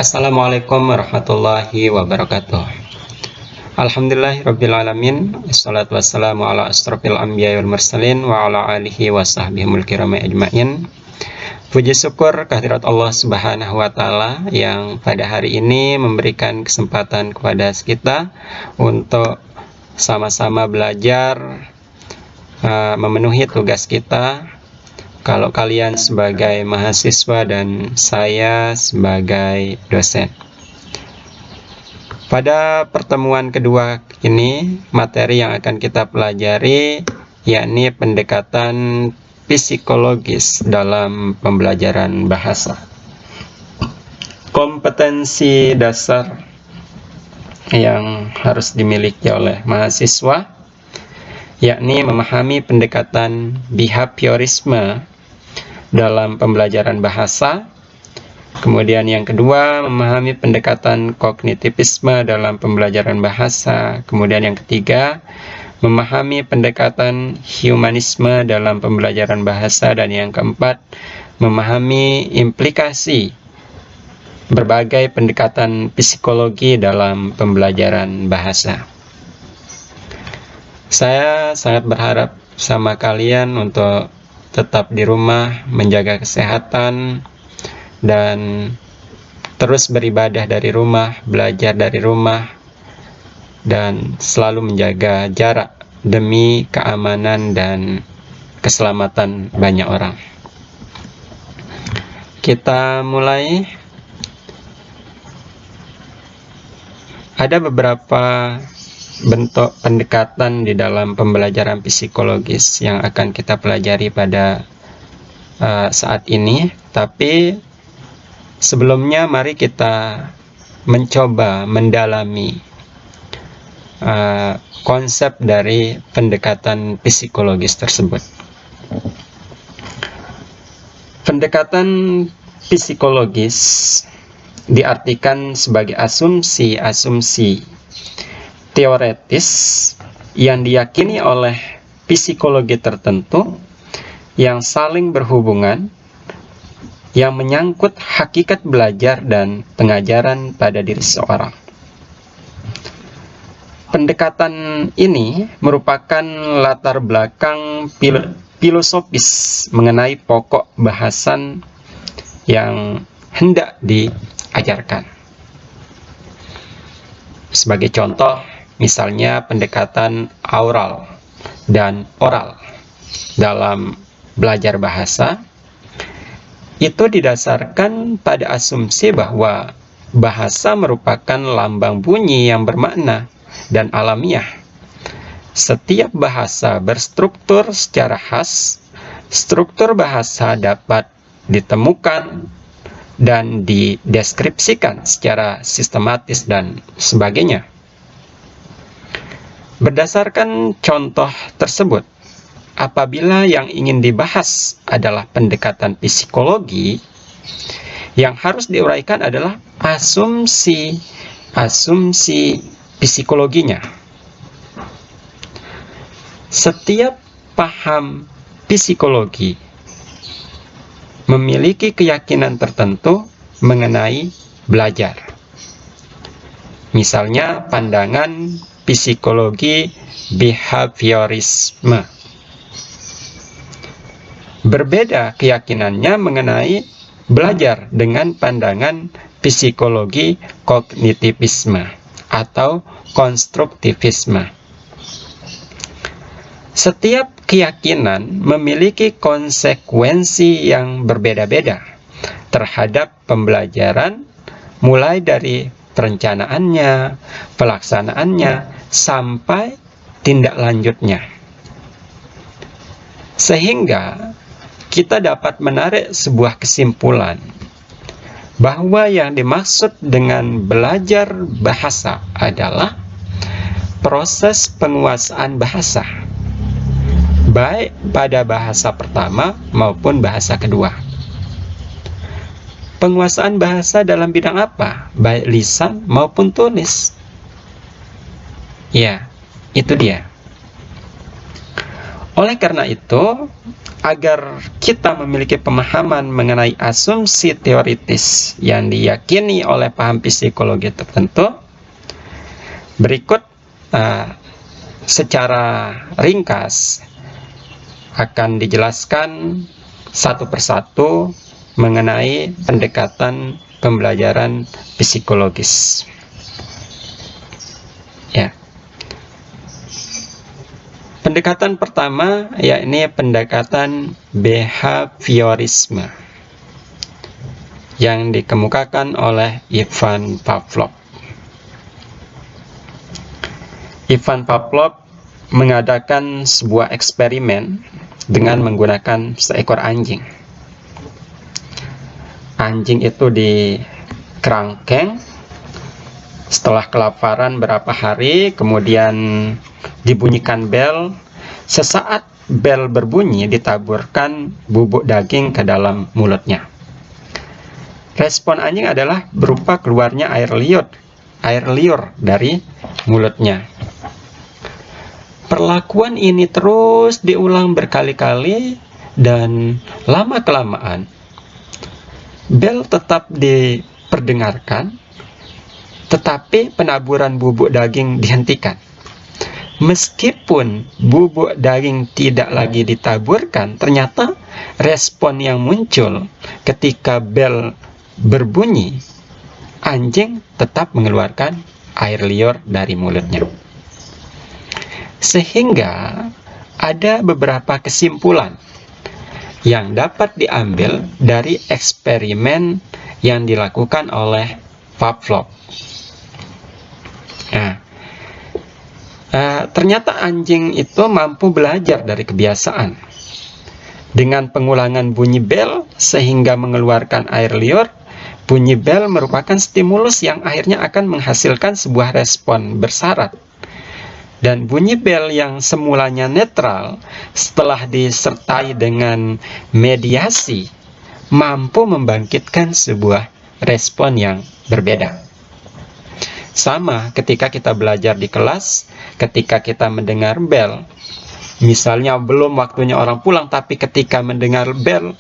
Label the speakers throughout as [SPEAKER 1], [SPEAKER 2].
[SPEAKER 1] Assalamualaikum warahmatullahi wabarakatuh. Alhamdulillahirabbil alamin. Wassalatu wassalamu ala asrofil anbiya'i wal mursalin wa ala alihi wa sahbihil kirami ajmain. Puji syukur kehadirat Allah Subhanahu wa taala yang pada hari ini memberikan kesempatan kepada kita untuk sama-sama belajar memenuhi tugas kita. Kalau kalian sebagai mahasiswa dan saya sebagai dosen. Pada pertemuan kedua ini, materi yang akan kita pelajari yakni pendekatan psikologis dalam pembelajaran bahasa. Kompetensi dasar yang harus dimiliki oleh mahasiswa yakni memahami pendekatan behaviorisme dalam pembelajaran bahasa. Kemudian yang kedua, memahami pendekatan kognitivisme dalam pembelajaran bahasa. Kemudian yang ketiga, memahami pendekatan humanisme dalam pembelajaran bahasa. Dan yang keempat, memahami implikasi berbagai pendekatan psikologi dalam pembelajaran bahasa. Saya sangat berharap sama kalian untuk tetap di rumah, menjaga kesehatan, dan terus beribadah dari rumah, belajar dari rumah, dan selalu menjaga jarak demi keamanan dan keselamatan banyak orang. Kita mulai. Ada beberapa bentuk pendekatan di dalam pembelajaran psikologis yang akan kita pelajari pada saat ini. Tapi sebelumnya mari kita mencoba mendalami konsep dari pendekatan psikologis tersebut. Pendekatan psikologis diartikan sebagai asumsi-asumsi teoretis yang diyakini oleh psikologi tertentu yang saling berhubungan, yang menyangkut hakikat belajar dan pengajaran pada diri seseorang. Pendekatan ini merupakan latar belakang filosofis mengenai pokok bahasan yang hendak diajarkan. Sebagai contoh, misalnya pendekatan aural dan oral dalam belajar bahasa, itu didasarkan pada asumsi bahwa bahasa merupakan lambang bunyi yang bermakna dan alamiah. Setiap bahasa berstruktur secara khas. Struktur bahasa dapat ditemukan dan dideskripsikan secara sistematis dan sebagainya. Berdasarkan contoh tersebut, apabila yang ingin dibahas adalah pendekatan psikologi, yang harus diuraikan adalah asumsi psikologinya. Setiap paham psikologi memiliki keyakinan tertentu mengenai belajar. Misalnya pandangan psikologi behaviorisme. Berbeda keyakinannya mengenai belajar dengan pandangan psikologi kognitivisme atau konstruktivisme. Setiap keyakinan memiliki konsekuensi yang berbeda-beda terhadap pembelajaran, mulai dari perencanaannya, pelaksanaannya, sampai tindak lanjutnya. Sehingga kita dapat menarik sebuah kesimpulan bahwa yang dimaksud dengan belajar bahasa adalah proses penguasaan bahasa, baik pada bahasa pertama maupun bahasa kedua. Penguasaan bahasa dalam bidang apa? Baik lisan maupun tulis. Ya, itu dia. Oleh karena itu, agar kita memiliki pemahaman mengenai asumsi teoritis yang diyakini oleh paham psikologi tertentu, berikut secara ringkas akan dijelaskan satu persatu mengenai pendekatan pembelajaran psikologis. Ya. Pendekatan pertama yakni pendekatan behaviorisme yang dikemukakan oleh Ivan Pavlov. Ivan Pavlov mengadakan sebuah eksperimen dengan menggunakan seekor anjing. Anjing itu dikerangkeng setelah kelaparan berapa hari, kemudian dibunyikan bel. Sesaat bel berbunyi, ditaburkan bubuk daging ke dalam mulutnya. Respon anjing adalah berupa keluarnya air liur dari mulutnya. Perlakuan ini terus diulang berkali-kali dan lama-kelamaan bel tetap diperdengarkan, tetapi penaburan bubuk daging dihentikan. Meskipun bubuk daging tidak lagi ditaburkan, ternyata respon yang muncul ketika bel berbunyi, anjing tetap mengeluarkan air liur dari mulutnya. Sehingga ada beberapa kesimpulan yang dapat diambil dari eksperimen yang dilakukan oleh Pavlov. Ternyata anjing itu mampu belajar dari kebiasaan. Dengan pengulangan bunyi bel sehingga mengeluarkan air liur, bunyi bel merupakan stimulus yang akhirnya akan menghasilkan sebuah respon bersyarat. Dan bunyi bel yang semulanya netral setelah disertai dengan mediasi mampu membangkitkan sebuah respon yang berbeda. Sama ketika kita belajar di kelas, ketika kita mendengar bel, misalnya belum waktunya orang pulang, tapi ketika mendengar bel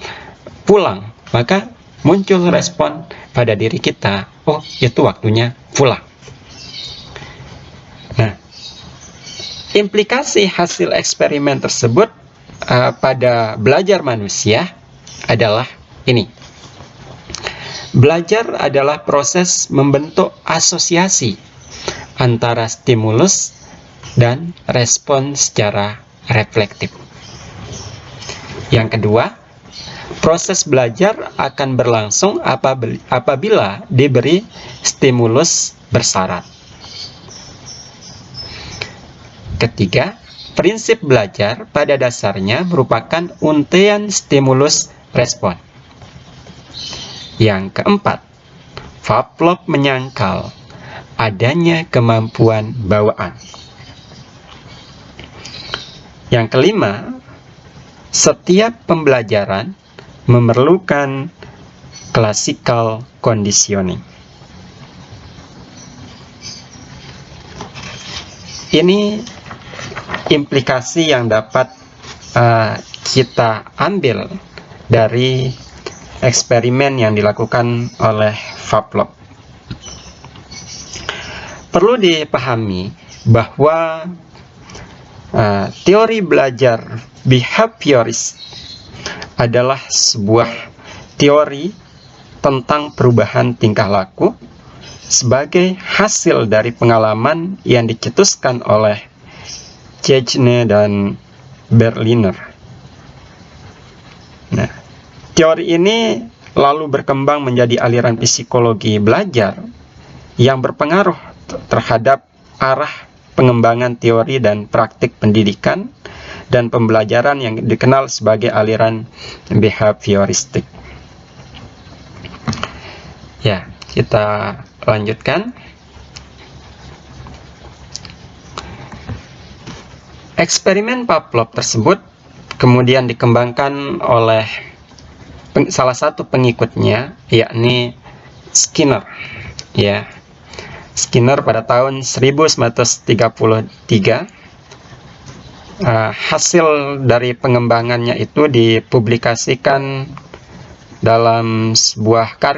[SPEAKER 1] pulang, maka muncul respon pada diri kita, oh itu waktunya pulang. Nah, implikasi hasil eksperimen tersebut pada belajar manusia adalah ini. Belajar adalah proses membentuk asosiasi antara stimulus dan respon secara reflektif. Yang kedua, proses belajar akan berlangsung apabila diberi stimulus bersyarat. Ketiga, prinsip belajar pada dasarnya merupakan untaian stimulus respon. Yang keempat, Pavlov menyangkal adanya kemampuan bawaan. Yang kelima, setiap pembelajaran memerlukan classical conditioning. Ini implikasi yang dapat kita ambil dari eksperimen yang dilakukan oleh Pavlov. Perlu dipahami bahwa teori belajar behavioris adalah sebuah teori tentang perubahan tingkah laku sebagai hasil dari pengalaman yang dicetuskan oleh Chechnya dan Berliner. Nah, teori ini lalu berkembang menjadi aliran psikologi belajar yang berpengaruh terhadap arah pengembangan teori dan praktik pendidikan dan pembelajaran yang dikenal sebagai aliran behavioristik. Ya, kita lanjutkan. Eksperimen Pavlov tersebut kemudian dikembangkan oleh salah satu pengikutnya, yakni Skinner. Ya, Skinner pada tahun 1933 hasil dari pengembangannya itu dipublikasikan dalam sebuah karya